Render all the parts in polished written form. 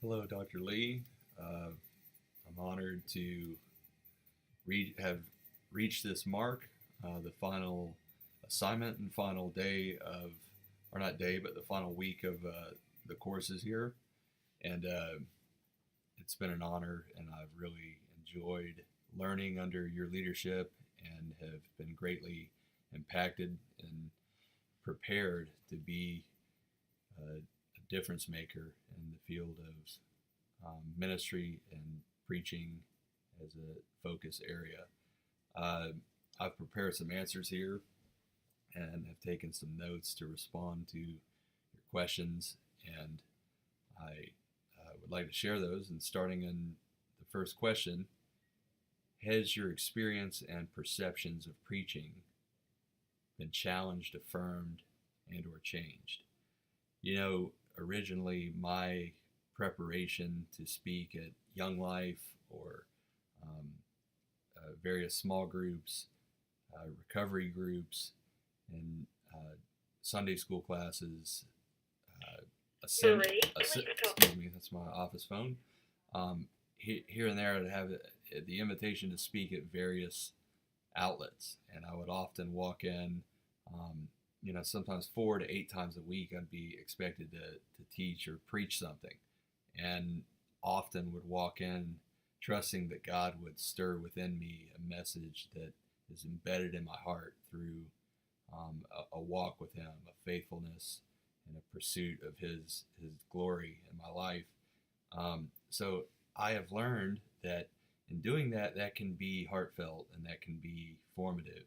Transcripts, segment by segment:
Hello, Dr. Lee. I'm honored to have reached this mark, the final assignment and final day of, or not day, but the final week of the courses here. And it's been an honor, and I've really enjoyed learning under your leadership and have been greatly impacted and prepared to be a difference maker in the field of ministry and preaching as a focus area. Uh, I've prepared some answers here and have taken some notes to respond to your questions, and I would like to share those. And starting in the first question, has your experience and perceptions of preaching been challenged, affirmed, and or changed? Originally my preparation to speak at Young Life or um, various small groups, recovery groups, and Sunday school classes, excuse me, that's my office phone. Here and there, I'd have the invitation to speak at various outlets, and I would often walk in. Sometimes 4 to 8 times a week, I'd be expected to teach or preach something, and often would walk in trusting that God would stir within me a message that is embedded in my heart through a walk with Him, a faithfulness and a pursuit of His glory in my life. So I have learned that in doing that, that can be heartfelt and that can be formative,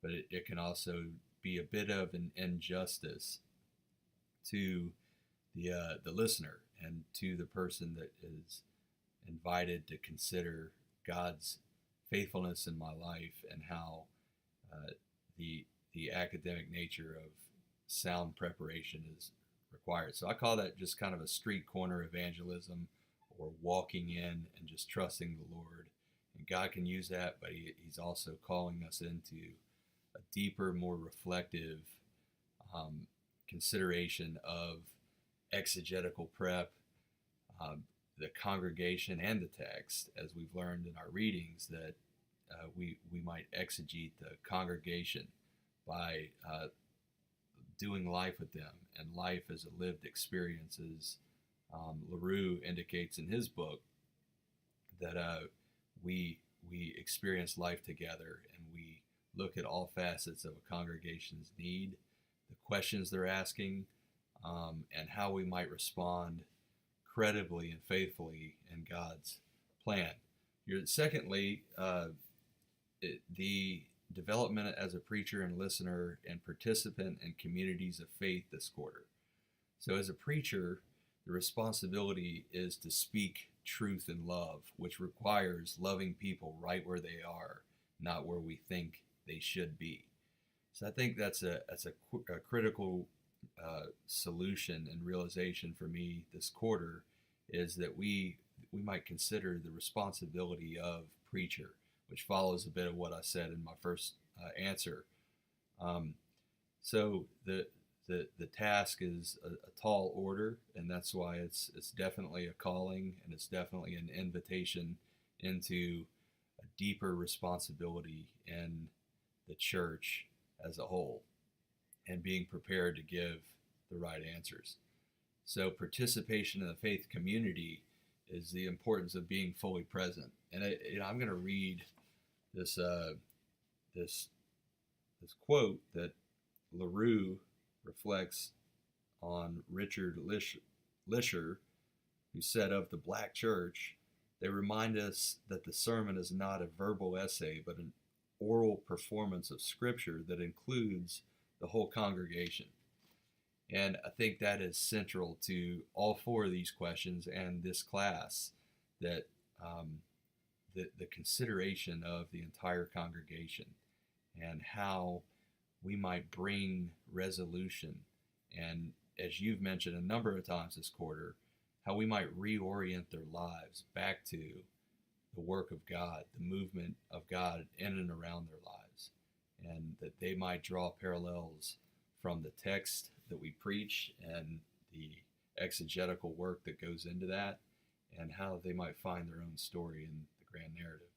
but it can also be a bit of an injustice to the listener and to the person that is invited to consider God's faithfulness in my life and how uh, the academic nature of sound preparation is required. So I call that just kind of a street corner evangelism, or walking in and just trusting the Lord. And God can use that, but He's also calling us into a deeper, more reflective um, consideration of exegetical prep, the congregation and the text, as we've learned in our readings, that we might exegete the congregation by doing life with them, and life as a lived experience. As LaRue indicates in his book, that we experience life together, and we look at all facets of a congregation's need, the questions they're asking, and how we might respond credibly and faithfully in God's plan. Secondly, the development as a preacher and listener and participant in communities of faith this quarter. So as a preacher, the responsibility is to speak truth in love, which requires loving people right where they are, not where we think they should be. So I think that's a critical solution and realization for me this quarter, is that we might consider the responsibility of preacher, which follows a bit of what I said in my first answer. Um, so the task is a tall order, and that's why it's definitely a calling, and it's definitely an invitation into a deeper responsibility in the church as a whole, and being prepared to give the right answers. So participation in the faith community is the importance of being fully present. And I'm going to read this this quote that LaRue reflects on Richard Lisher, who said of the Black church, "They remind us that the sermon is not a verbal essay, but an oral performance of Scripture that includes the whole congregation." And I think that is central to all four of these questions and this class, that the consideration of the entire congregation and how we might bring resolution. And as you've mentioned a number of times this quarter, how we might reorient their lives back to the work of God, the movement of God in and around their lives, and that they might draw parallels from the text that we preach and the exegetical work that goes into that, and how they might find their own story in the grand narrative.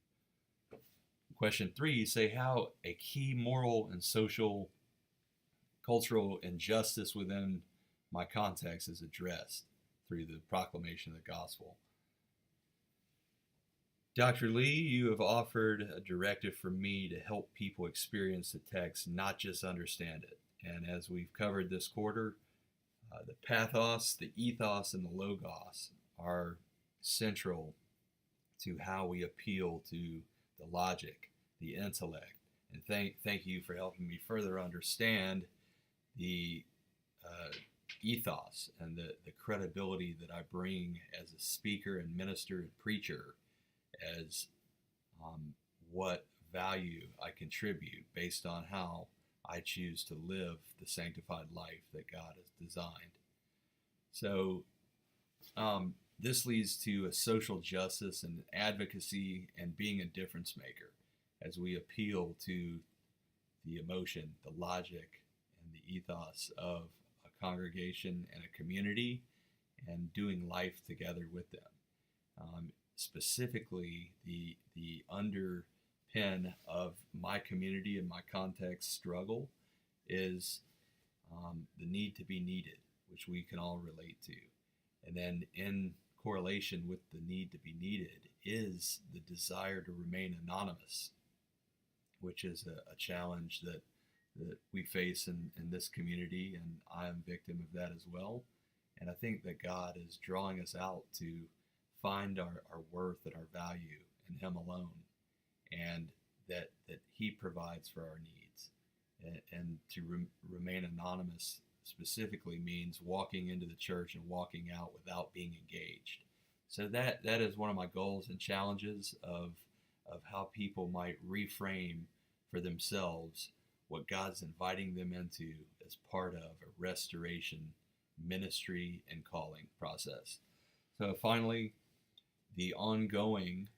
Question 3, you say how a key moral and social cultural injustice within my context is addressed through the proclamation of the gospel. Dr. Lee, you have offered a directive for me to help people experience the text, not just understand it. And as we've covered this quarter, the pathos, the ethos, and the logos are central to how we appeal to the logic, the intellect. And thank you for helping me further understand the ethos and the credibility that I bring as a speaker and minister and preacher, as what value I contribute based on how I choose to live the sanctified life that God has designed. So this leads to a social justice and advocacy and being a difference maker as we appeal to the emotion, the logic, and the ethos of a congregation and a community, and doing life together with them. Specifically, the underpin of my community and my context struggle is the need to be needed, which we can all relate to. And then in correlation with the need to be needed is the desire to remain anonymous, which is a challenge that we face in this community, and I am victim of that as well. And I think that God is drawing us out to find our worth and our value in Him alone, and that He provides for our needs. And to remain anonymous specifically means walking into the church and walking out without being engaged. So that is one of my goals and challenges of how people might reframe for themselves what God's inviting them into as part of a restoration ministry and calling process. So finally, the ongoing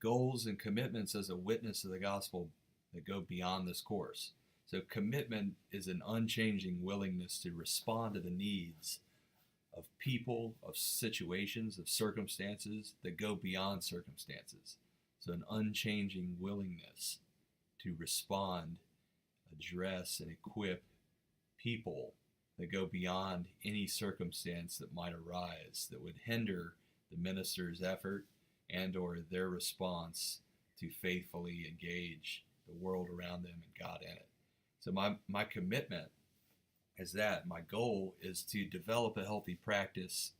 goals and commitments as a witness of the gospel that go beyond this course. So commitment is an unchanging willingness to respond to the needs of people, of situations, of circumstances that go beyond circumstances. So an unchanging willingness to respond, address, and equip people that go beyond any circumstance that might arise that would hinder the minister's effort and or their response to faithfully engage the world around them and God in it. So my commitment is that my goal is to develop a healthy praxis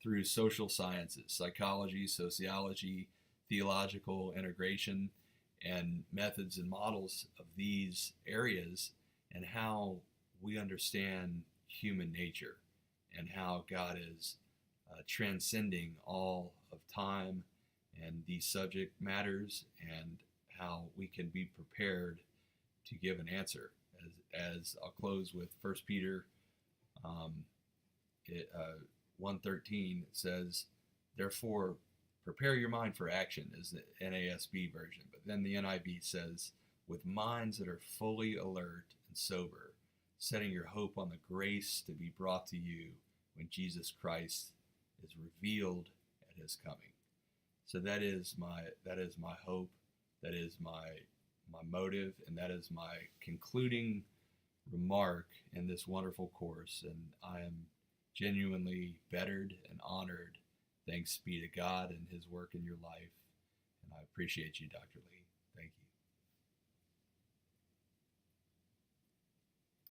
through social sciences, psychology, sociology, theological integration, and methods and models of these areas, and how we understand human nature and how God is transcending all of time and these subject matters, and how we can be prepared to give an answer. As I'll close with 1 Peter 1:13, it says, therefore, prepare your mind for action, is the NASB version. But then the NIV says, with minds that are fully alert and sober, setting your hope on the grace to be brought to you when Jesus Christ is revealed at His coming. So that is my hope, that is my motive, and that is my concluding remark in this wonderful course. And I am genuinely bettered and honored. Thanks be to God and His work in your life. And I appreciate you, Dr. Lee. Thank you.